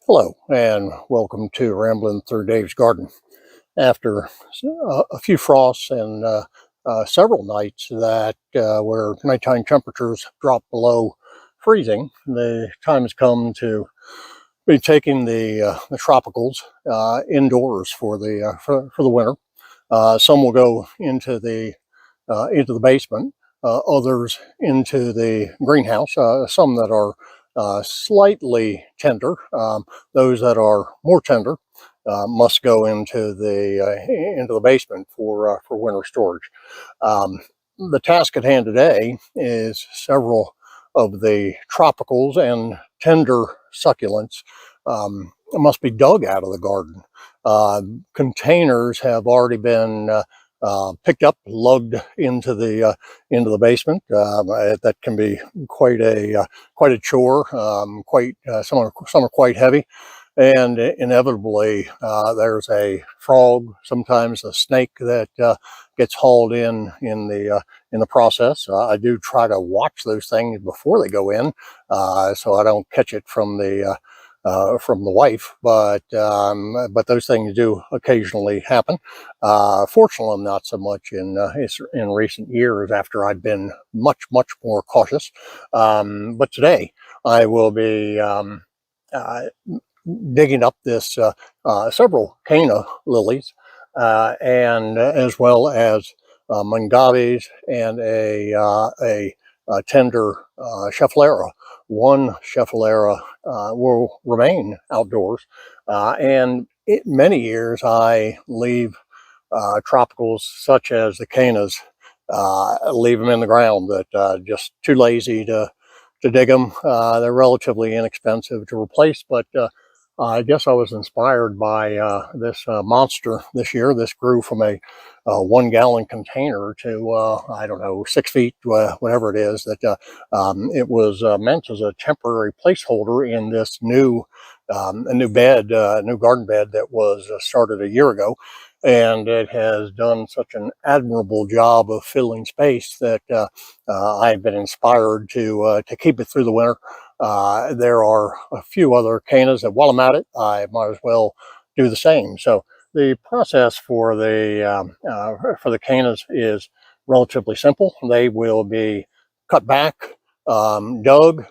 Hello, and welcome to Rambling Through Dave's Garden. After a few frosts and several nights where nighttime temperatures drop below freezing, the time has come to be taking the tropicals indoors for the winter. Some will go into the basement, others into the greenhouse, some that are slightly tender. Those that are more tender must go into the basement for winter storage. Um, the task at hand today is several of the tropicals and tender succulents must be dug out of the garden. Containers have already been picked up, lugged into the basement. That can be quite a chore. Some are quite heavy, and inevitably there's a frog, sometimes a snake that gets hauled in the process. I do try to watch those things before they go in, so I don't catch it from the wife, but those things do occasionally happen. Fortunately, not so much in recent years after I've been much more cautious. But today I will be uh, digging up this several Canna lilies, and as well as mangaves and a tender schefflera. One schefflera will remain outdoors, and many years I leave tropicals such as the cannas, leave them in the ground that just too lazy to dig them. They're relatively inexpensive to replace, but I guess I was inspired by this monster this year. This grew from a 1 gallon container to I don't know, 6 feet, whatever it is. It was meant as a temporary placeholder in this a new garden bed that was started a year ago, and it has done such an admirable job of filling space that I've been inspired to keep it through the winter. There are a few other cannas that, while I'm at it, I might as well do the same. So the process for the cannas is relatively simple. They will be cut back, dug,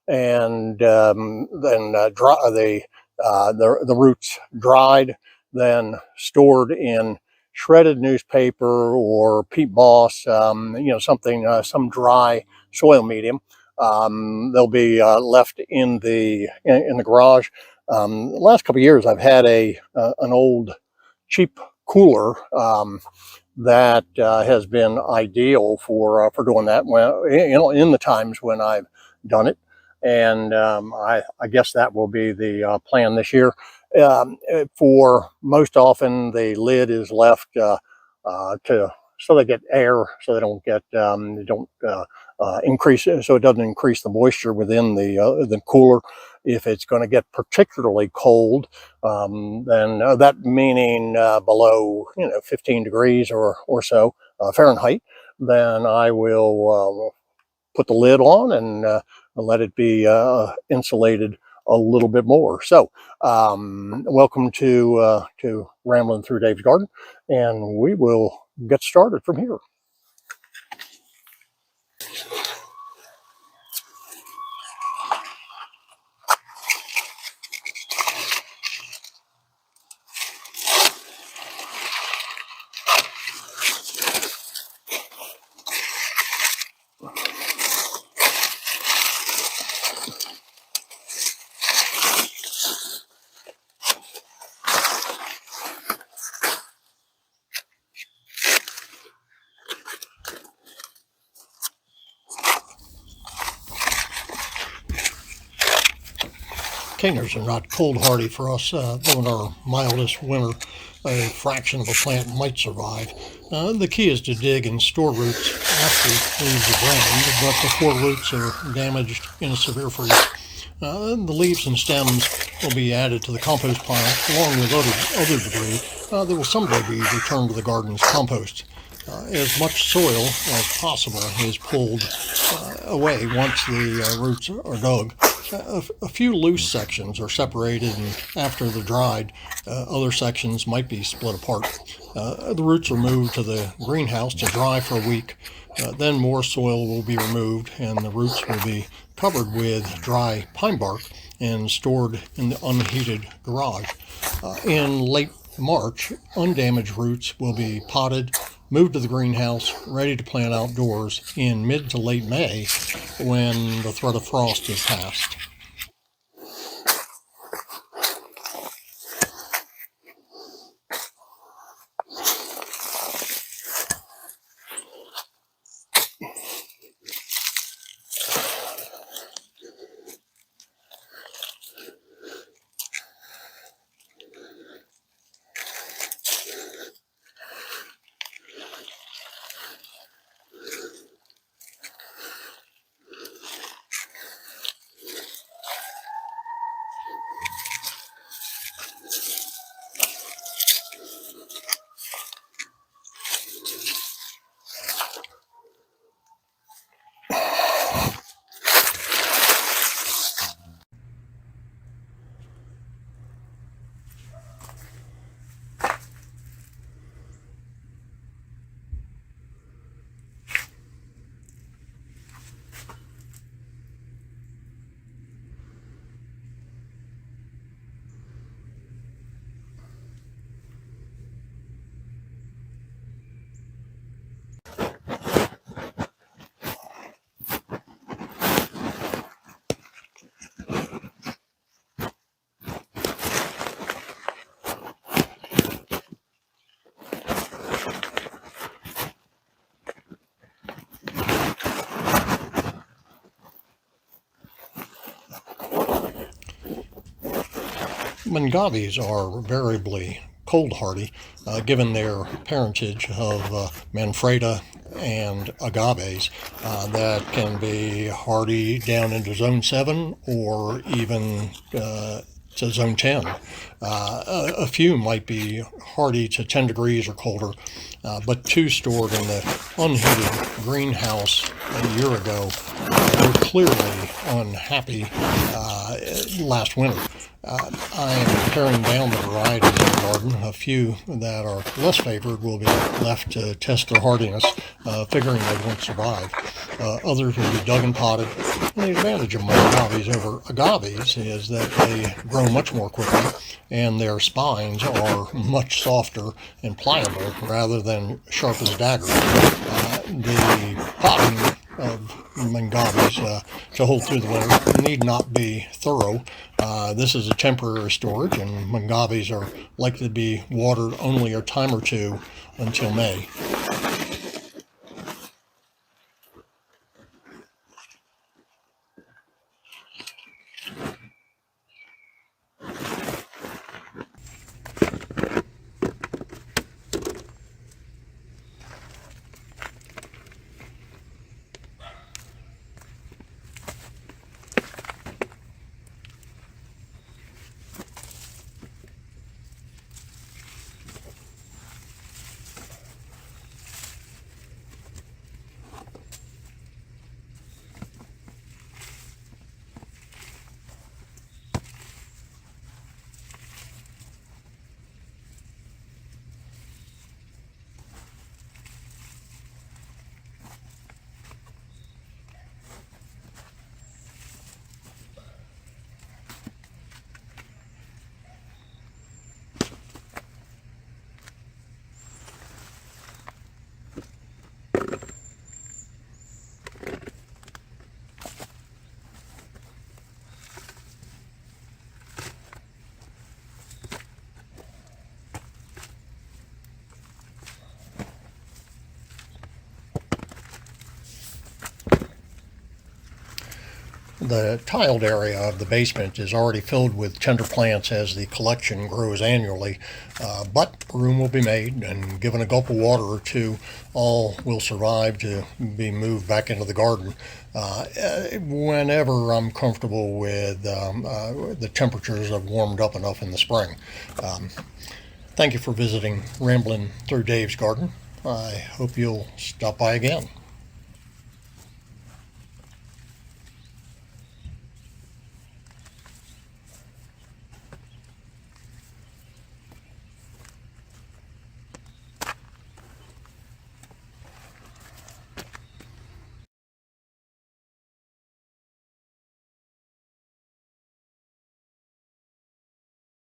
and then the roots dried, then stored in shredded newspaper or peat moss, some dry soil medium. They'll be left in the garage. The last couple of years, I've had an old cheap cooler that has been ideal for doing that. Well, in the times when I've done it, and I guess that will be the plan this year. For most often, the lid is left to so they get air, so they don't increase it, so it doesn't increase the moisture within the cooler. If it's going to get particularly cold, then that meaning below 15 degrees or so Fahrenheit, then I will put the lid on and let it be insulated a little bit more. So, welcome to Rambling Through Dave's Garden, and we will get started from here. Containers are not cold hardy for us, though in our mildest winter, a fraction of a plant might survive. The key is to dig and store roots after leaves are brown, but before roots are damaged in a severe freeze. The leaves and stems will be added to the compost pile along with other debris that will someday be returned to the garden's compost. As much soil as possible is pulled away once the roots are dug. A few loose sections are separated, and after they're dried, other sections might be split apart. The roots are moved to the greenhouse to dry for a week. Then more soil will be removed, and the roots will be covered with dry pine bark and stored in the unheated garage. In late March, undamaged roots will be potted, moved to the greenhouse, ready to plant outdoors in mid to late May when the threat of frost is past. Mangaves are variably cold hardy, given their parentage of Manfreda and agaves that can be hardy down into zone 7 or even to zone 10. A few might be hardy to 10 degrees or colder, but two stored in the unheated greenhouse a year ago were clearly unhappy last winter. I am paring down the varieties in the garden. A few that are less favored will be left to test their hardiness, figuring they won't survive. Others will be dug and potted. And the advantage of mangaves over agaves is that they grow much more quickly, and their spines are much softer and pliable rather than sharp as a dagger. The potting of mangaves to hold through the winter need not be thorough. This is a temporary storage, and mangaves are likely to be watered only a time or two until May. The tiled area of the basement is already filled with tender plants as the collection grows annually, but room will be made, and given a gulp of water or two, all will survive to be moved back into the garden whenever I'm comfortable with the temperatures have warmed up enough in the spring. Thank you for visiting Ramblin' Through Dave's Garden. I hope you'll stop by again.